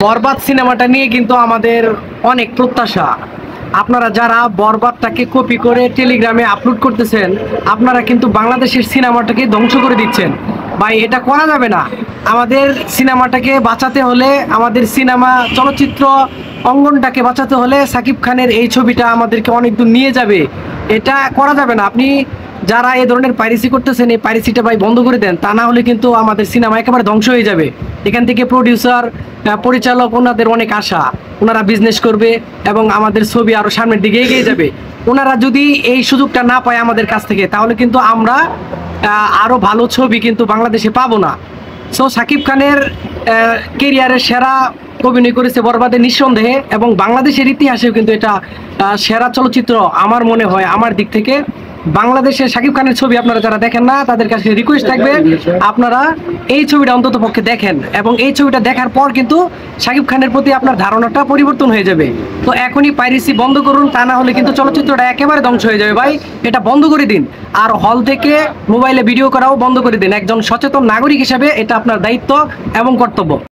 বরবাদ সিনেমাটা নিয়ে কিন্তু আমাদের অনেক প্রত্যাশা। আপনারা যারা বরবাদটাকে কপি করে টেলিগ্রামে আপলোড করতেছেন, আপনারা কিন্তু বাংলাদেশের সিনেমাটাকে ধ্বংস করে দিচ্ছেন। ভাই, এটা করা যাবে না। আমাদের সিনেমাটাকে বাঁচাতে হলে, আমাদের সিনেমা চলচ্চিত্র অঙ্গনটাকে বাঁচাতে হলে সাকিব খানের এই ছবিটা আমাদেরকে অনেক দূর নিয়ে যাবে। এটা করা যাবে না। আপনি যারা এই ধরনের পাইরেসি করতেছেন, এই পাইরেসিটা ভাই বন্ধ করে দেন, তা না হলে কিন্তু আমাদের সিনেমা একেবারে ধ্বংস হয়ে যাবে। এখান থেকে প্রডিউসার, পরিচালক, ওনাদের অনেক আশা, ওনারা বিজনেস করবে এবং আমাদের ছবি আরো সামনের দিকে এগিয়ে যাবে। ওনারা যদি এই সুযোগটা না পায় আমাদের কাছ থেকে, তাহলে কিন্তু আমরা আরো ভালো ছবি কিন্তু বাংলাদেশে পাবো না। সো সাকিব খানের কেরিয়ারের সেরা অভিনয় করেছে বরবাদে নিঃসন্দেহে, এবং বাংলাদেশের ইতিহাসেও কিন্তু এটা সেরা চলচ্চিত্র আমার মনে হয়। আমার দিক থেকে বাংলাদেশের সাকিব খানের ছবি আপনারা যারা দেখেন না, তাদের কাছে রিকোয়েস্ট থাকবে আপনারা এই ছবিটা অন্তত পক্ষে দেখেন, এবং এই ছবিটা দেখার পর কিন্তু সাকিব খানের প্রতি আপনার ধারণাটা পরিবর্তন হয়ে যাবে। তো এখনই পাইরেসি বন্ধ করুন, তা না হলে কিন্তু চলচ্চিত্রটা একেবারে ধ্বংস হয়ে যাবে। ভাই, এটা বন্ধ করে দিন। আর হল থেকে মোবাইলে ভিডিও করাও বন্ধ করে দিন। একজন সচেতন নাগরিক হিসেবে এটা আপনার দায়িত্ব এবং কর্তব্য।